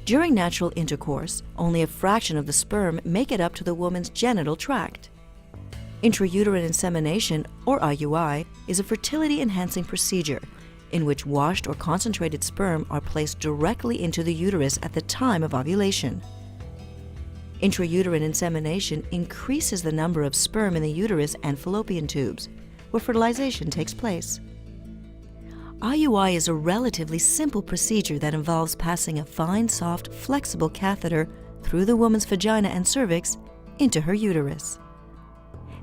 During natural intercourse, only a fraction of the sperm make it up to the woman's genital tract. Intrauterine insemination, or IUI, is a fertility-enhancing procedure in which washed or concentrated sperm are placed directly into the uterus at the time of ovulation. Intrauterine insemination increases the number of sperm in the uterus and fallopian tubes, where fertilization takes place. IUI is a relatively simple procedure that involves passing a fine, soft, flexible catheter through the woman's vagina and cervix into her uterus.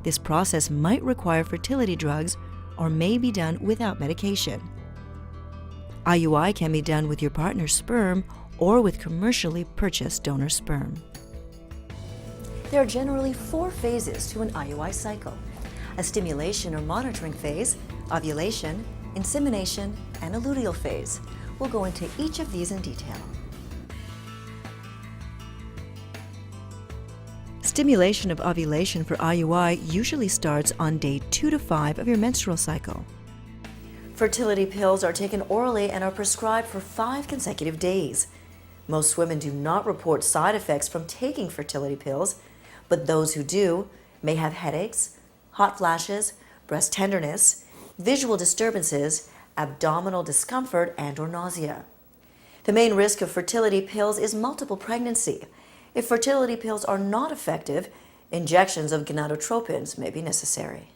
This process might require fertility drugs or may be done without medication. IUI can be done with your partner's sperm or with commercially purchased donor sperm. There are generally 4 phases to an IUI cycle: a stimulation or monitoring phase, ovulation, insemination, and a luteal phase. We'll go into each of these in detail. Stimulation of ovulation for IUI usually starts on day 2 to 5 of your menstrual cycle. Fertility pills are taken orally and are prescribed for 5 consecutive days. Most women do not report side effects from taking fertility pills, but those who do may have headaches, hot flashes, breast tenderness, visual disturbances, abdominal discomfort, and/or nausea. The main risk of fertility pills is multiple pregnancy. If fertility pills are not effective, injections of gonadotropins may be necessary.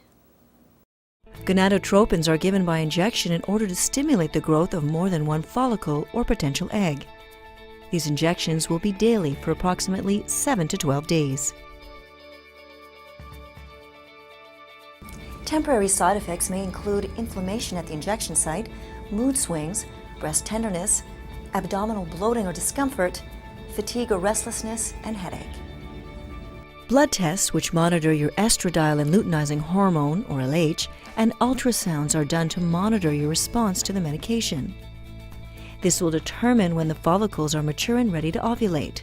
Gonadotropins are given by injection in order to stimulate the growth of more than one follicle or potential egg. These injections will be daily for approximately 7 to 12 days. Temporary side effects may include inflammation at the injection site, mood swings, breast tenderness, abdominal bloating or discomfort, fatigue or restlessness, and headache. Blood tests, which monitor your estradiol and luteinizing hormone, or LH, and ultrasounds are done to monitor your response to the medication. This will determine when the follicles are mature and ready to ovulate.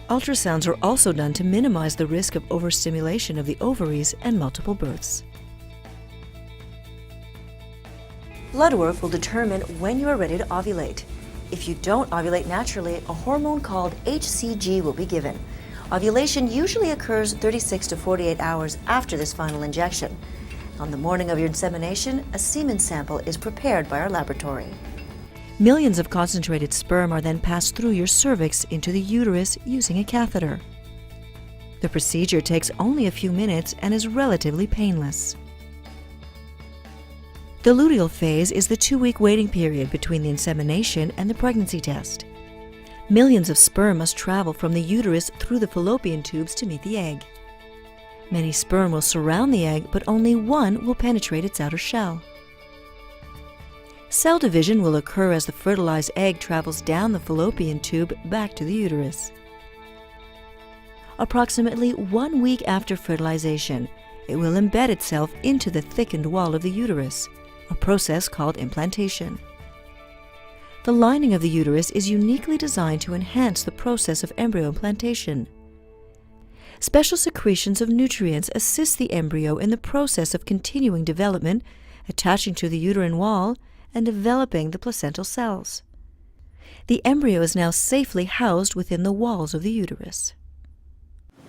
Ultrasounds are also done to minimize the risk of overstimulation of the ovaries and multiple births. Blood work will determine when you are ready to ovulate. If you don't ovulate naturally, a hormone called HCG will be given. Ovulation usually occurs 36 to 48 hours after this final injection. On the morning of your insemination, a semen sample is prepared by our laboratory. Millions of concentrated sperm are then passed through your cervix into the uterus using a catheter. The procedure takes only a few minutes and is relatively painless. The luteal phase is the 2-week waiting period between the insemination and the pregnancy test. Millions of sperm must travel from the uterus through the fallopian tubes to meet the egg. Many sperm will surround the egg, but only one will penetrate its outer shell. Cell division will occur as the fertilized egg travels down the fallopian tube back to the uterus. Approximately 1 week after fertilization, it will embed itself into the thickened wall of the uterus, a process called implantation. The lining of the uterus is uniquely designed to enhance the process of embryo implantation. Special secretions of nutrients assist the embryo in the process of continuing development, attaching to the uterine wall, and developing the placental cells. The embryo is now safely housed within the walls of the uterus.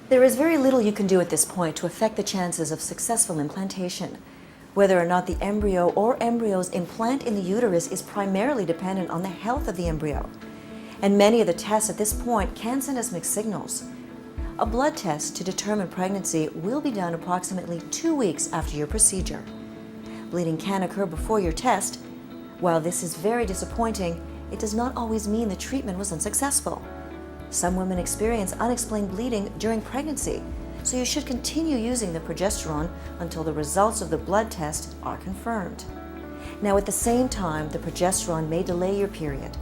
There is very little you can do at this point to affect the chances of successful implantation. Whether or not the embryo or embryos implant in the uterus is primarily dependent on the health of the embryo, and many of the tests at this point can send us mixed signals. A blood test to determine pregnancy will be done approximately 2 weeks after your procedure. Bleeding can occur before your test. While this is very disappointing, it does not always mean the treatment was unsuccessful. Some women experience unexplained bleeding during pregnancy, so you should continue using the progesterone until the results of the blood test are confirmed. Now, at the same time, the progesterone may delay your period.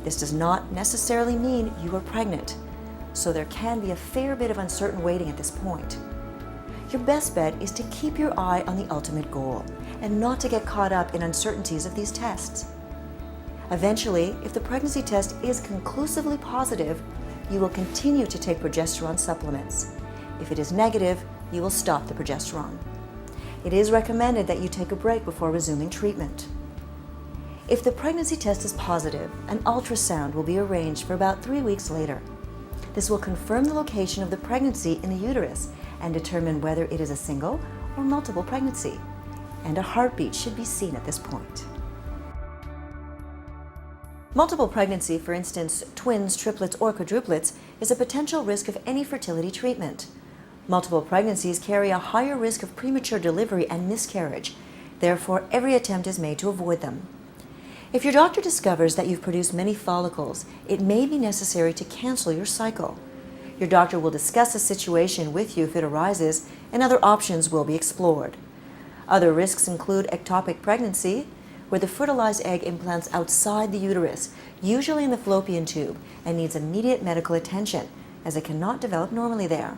This does not necessarily mean you are pregnant, so there can be a fair bit of uncertain waiting at this point. Your best bet is to keep your eye on the ultimate goal and not to get caught up in uncertainties of these tests. Eventually, if the pregnancy test is conclusively positive, you will continue to take progesterone supplements. If it is negative, you will stop the progesterone. It is recommended that you take a break before resuming treatment. If the pregnancy test is positive, an ultrasound will be arranged for about 3 weeks later. This will confirm the location of the pregnancy in the uterus and determine whether it is a single or multiple pregnancy. And a heartbeat should be seen at this point. Multiple pregnancy, for instance, twins, triplets, or quadruplets, is a potential risk of any fertility treatment. Multiple pregnancies carry a higher risk of premature delivery and miscarriage. Therefore, every attempt is made to avoid them. If your doctor discovers that you've produced many follicles, it may be necessary to cancel your cycle. Your doctor will discuss the situation with you if it arises, and other options will be explored. Other risks include ectopic pregnancy, where the fertilized egg implants outside the uterus, usually in the fallopian tube, and needs immediate medical attention, as it cannot develop normally there.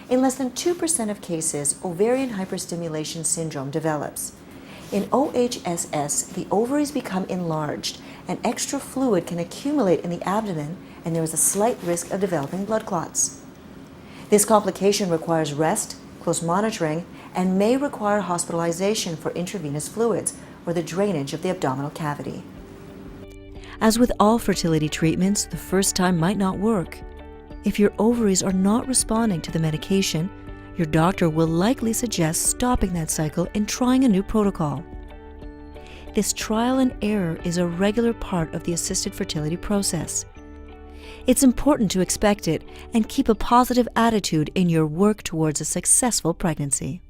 In less than 2% of cases, ovarian hyperstimulation syndrome develops. In OHSS, the ovaries become enlarged, and extra fluid can accumulate in the abdomen, and there is a slight risk of developing blood clots. This complication requires rest, close monitoring, and may require hospitalization for intravenous fluids or the drainage of the abdominal cavity. As with all fertility treatments, the first time might not work. If your ovaries are not responding to the medication, your doctor will likely suggest stopping that cycle and trying a new protocol. This trial and error is a regular part of the assisted fertility process. It's important to expect it and keep a positive attitude in your work towards a successful pregnancy.